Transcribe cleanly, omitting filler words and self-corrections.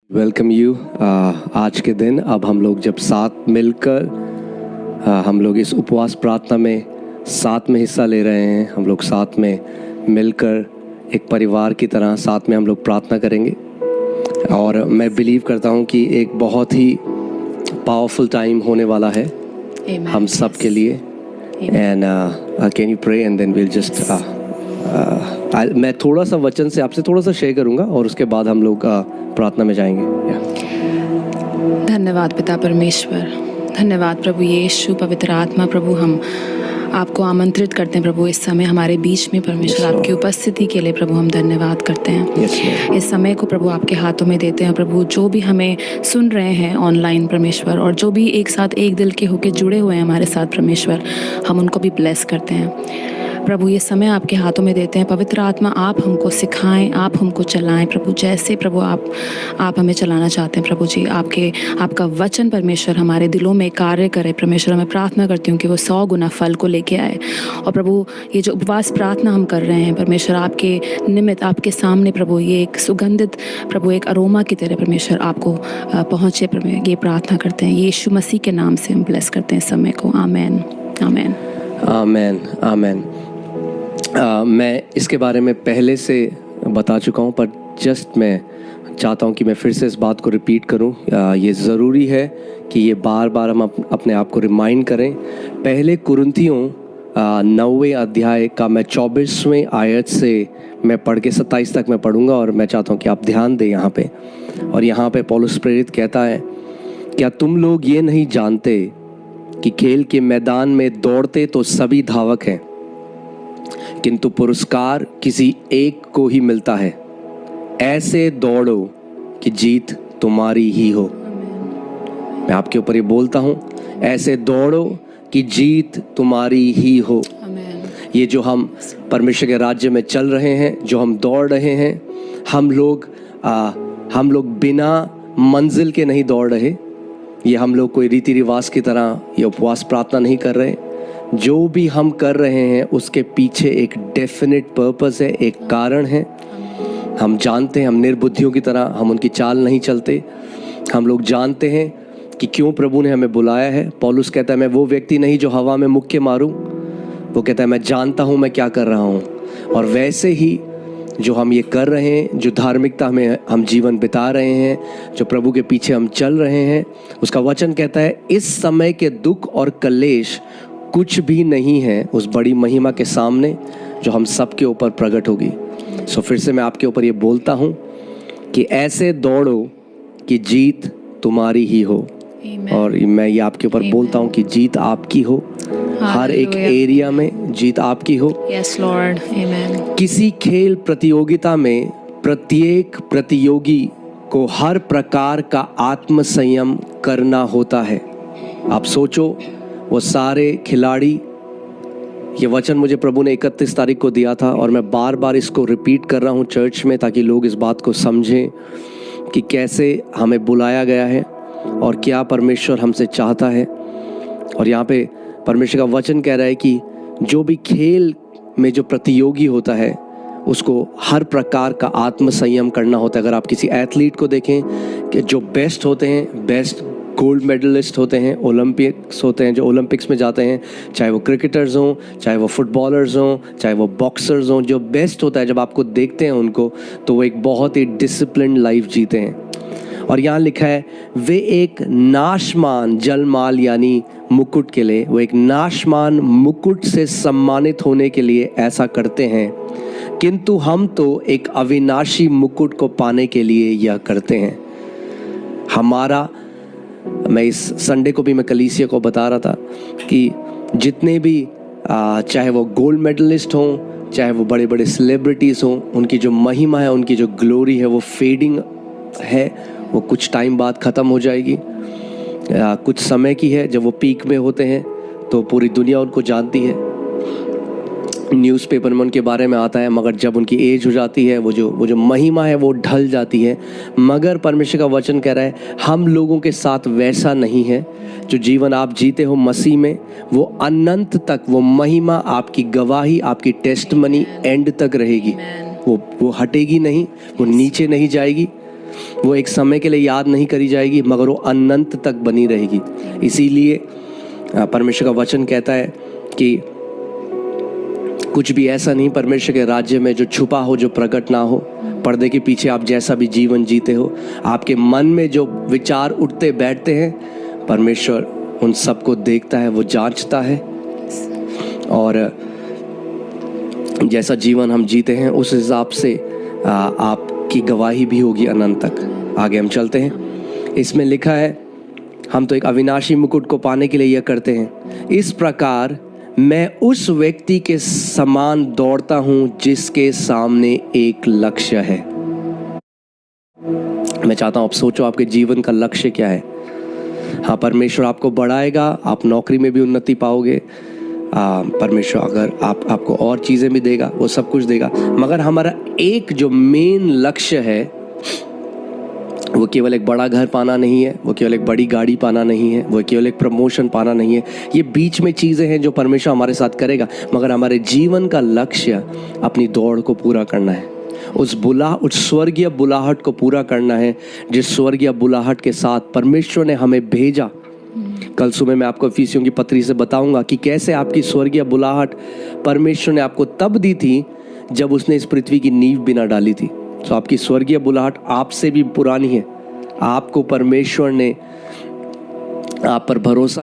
Welcome you. आज के दिन अब हम लोग जब साथ मिलकर हम लोग इस उपवास प्रार्थना में साथ में हिस्सा ले रहे हैं, हम लोग साथ में मिलकर एक परिवार की तरह साथ में हम लोग प्रार्थना करेंगे। और मैं बिलीव करता हूँ कि एक बहुत ही पावरफुल टाइम होने वाला है हम सब के लिए। And can you pray and then will just मैं थोड़ा सा वचन से आपसे थोड़ा सा शेयर करूँगा और उसके बाद हम लोग प्रार्थना में जाएंगे। धन्यवाद पिता परमेश्वर, धन्यवाद प्रभु यीशु, पवित्र आत्मा प्रभु, हम आपको आमंत्रित करते हैं प्रभु इस समय हमारे बीच में। परमेश्वर आपकी उपस्थिति के लिए प्रभु हम धन्यवाद करते हैं। इस समय को प्रभु आपके हाथों में देते हैं प्रभु। जो भी हमें सुन रहे हैं ऑनलाइन परमेश्वर, और जो भी एक साथ एक दिल के होके जुड़े हुए हैं हमारे साथ परमेश्वर, हम उनको भी ब्लेस करते हैं प्रभु। ये समय आपके हाथों में देते हैं। पवित्र आत्मा आप हमको सिखाएं, आप हमको चलाएं प्रभु, जैसे प्रभु आप हमें चलाना चाहते हैं प्रभु जी। आपका वचन परमेश्वर हमारे दिलों में कार्य करे परमेश्वर। मैं प्रार्थना करती हूँ कि वो 100 गुना फल को लेके आए। और प्रभु ये जो उपवास प्रार्थना हम कर रहे हैं परमेश्वर, आपके निमित्त आपके सामने प्रभु, ये एक सुगंधित प्रभु एक अरोमा की तरह परमेश्वर आपको पहुँचे प्रभु, ये प्रार्थना करते हैं यीशु मसीह के नाम से हम ब्लेस करते हैं इस समय को। आमेन आमेन आमेन आमेन। मैं इसके बारे में पहले से बता चुका हूँ, पर जस्ट मैं चाहता हूँ कि मैं फिर से इस बात को रिपीट करूँ। ये ज़रूरी है कि ये बार बार हम अपने आप को रिमाइंड करें। पहले कुरिन्थियों 9वें अध्याय का मैं 24वें आयत से मैं पढ़ के 27 तक मैं पढ़ूँगा, और मैं चाहता हूँ कि आप ध्यान दें यहाँ पे। और यहाँ पे पौलुस प्रेरित कहता है, क्या तुम लोग ये नहीं जानते कि खेल के मैदान में दौड़ते तो सभी धावक हैं, किंतु पुरस्कार किसी एक को ही मिलता है। ऐसे दौड़ो कि जीत तुम्हारी ही हो। मैं आपके ऊपर ये बोलता हूँ, ऐसे दौड़ो कि जीत तुम्हारी ही हो। ये जो हम परमेश्वर के राज्य में चल रहे हैं, जो हम दौड़ रहे हैं, हम लोग बिना मंजिल के नहीं दौड़ रहे। ये हम लोग कोई रीति रिवाज की तरह ये उपवास प्रार्थना नहीं कर रहे। जो भी हम कर रहे हैं उसके पीछे एक डेफिनेट पर्पस है, एक कारण है। हम जानते हैं, हम निर्बुद्धियों की तरह हम उनकी चाल नहीं चलते। हम लोग जानते हैं कि क्यों प्रभु ने हमें बुलाया है। पौलुस कहता है, मैं वो व्यक्ति नहीं जो हवा में मुक्के मारूं। वो कहता है, मैं जानता हूं मैं क्या कर रहा हूं। और वैसे ही जो हम ये कर रहे हैं, जो धार्मिकता में हम जीवन बिता रहे हैं, जो प्रभु के पीछे हम चल रहे हैं, उसका वचन कहता है, इस समय के दुख और कलेश कुछ भी नहीं है उस बड़ी महिमा के सामने जो हम सबके ऊपर प्रकट होगी। सो फिर से मैं आपके ऊपर ये बोलता हूँ कि ऐसे दौड़ो कि जीत तुम्हारी ही हो। और मैं ये आपके ऊपर बोलता हूँ कि जीत आपकी हो, हर एक एरिया में जीत आपकी हो। यस लॉर्ड, आमेन। किसी खेल प्रतियोगिता में प्रत्येक प्रतियोगी को हर प्रकार का आत्म संयम करना होता है। आप सोचो, वो सारे खिलाड़ी, ये वचन मुझे प्रभु ने 31 तारीख को दिया था, और मैं बार बार इसको रिपीट कर रहा हूँ चर्च में, ताकि लोग इस बात को समझें कि कैसे हमें बुलाया गया है और क्या परमेश्वर हमसे चाहता है। और यहाँ पे परमेश्वर का वचन कह रहा है कि जो भी खेल में जो प्रतियोगी होता है उसको हर प्रकार का आत्म संयम करना होता है। अगर आप किसी एथलीट को देखें कि जो बेस्ट होते हैं, बेस्ट गोल्ड मेडलिस्ट होते हैं, ओलंपिक्स होते हैं, जो ओलंपिक्स में जाते हैं, चाहे वो क्रिकेटर्स हों, चाहे वो फुटबॉलर्स हों, चाहे वो बॉक्सर्स हों, जो बेस्ट होता है, जब आपको देखते हैं उनको, तो वो एक बहुत ही डिसिप्लिन्ड लाइफ जीते हैं। और यहाँ लिखा है, वे एक नाशमान जलमाल यानी मुकुट के लिए, वो एक नाशमान मुकुट से सम्मानित होने के लिए ऐसा करते हैं, किंतु हम तो एक अविनाशी मुकुट को पाने के लिए यह करते हैं। हमारा, मैं इस संडे को भी मैं कलीसिया को बता रहा था कि जितने भी चाहे वो गोल्ड मेडलिस्ट हों, चाहे वो बड़े बड़े सेलिब्रिटीज़ हों, उनकी जो महिमा है, उनकी जो ग्लोरी है, वो फेडिंग है, वो कुछ टाइम बाद ख़त्म हो जाएगी। कुछ समय की है, जब वो पीक में होते हैं तो पूरी दुनिया उनको जानती है, न्यूज़पेपर में उनके बारे में आता है, मगर जब उनकी एज हो जाती है, वो जो महिमा है वो ढल जाती है। मगर परमेश्वर का वचन कह रहा है, हम लोगों के साथ वैसा नहीं है। जो जीवन आप जीते हो मसीह में, वो अनंत तक वो महिमा, आपकी गवाही, आपकी टेस्टमनी एंड तक रहेगी। वो हटेगी नहीं, वो नीचे नहीं जाएगी। वो एक समय के लिए याद नहीं करी जाएगी, मगर वो अनंत तक बनी रहेगी। इसीलिए परमेश्वर का वचन कहता है कि कुछ भी ऐसा नहीं परमेश्वर के राज्य में जो छुपा हो, जो प्रकट ना हो। पर्दे के पीछे आप जैसा भी जीवन जीते हो, आपके मन में जो विचार उठते बैठते हैं, परमेश्वर उन सबको देखता है, वो जांचता है। और जैसा जीवन हम जीते हैं उस हिसाब से आपकी गवाही भी होगी अनंत तक। आगे हम चलते हैं। इसमें लिखा है, हम तो एक अविनाशी मुकुट को पाने के लिए यह करते हैं, इस प्रकार मैं उस व्यक्ति के समान दौड़ता हूं जिसके सामने एक लक्ष्य है। मैं चाहता हूं आप सोचो, आपके जीवन का लक्ष्य क्या है। हाँ, परमेश्वर आपको बढ़ाएगा, आप नौकरी में भी उन्नति पाओगे। परमेश्वर अगर आपको और चीज़ें भी देगा, वो सब कुछ देगा, मगर हमारा एक जो मेन लक्ष्य है वो केवल एक बड़ा घर पाना नहीं है, वो केवल एक बड़ी गाड़ी पाना नहीं है, वो केवल एक प्रमोशन पाना नहीं है। ये बीच में चीज़ें हैं जो परमेश्वर हमारे साथ करेगा, मगर हमारे जीवन का लक्ष्य अपनी दौड़ को पूरा करना है, उस स्वर्गीय बुलाहट को पूरा करना है, जिस स्वर्गीय बुलाहट के साथ परमेश्वर ने हमें भेजा। कल सुबह मैं आपको इफिसियों की पत्री से बताऊंगा कि कैसे आपकी स्वर्गीय बुलाहट परमेश्वर ने आपको तब दी थी जब उसने इस पृथ्वी की नींव भी ना डाली थी। तो आपकी स्वर्गीय बुलाहट आपसे भी पुरानी है। आपको परमेश्वर ने आप पर भरोसा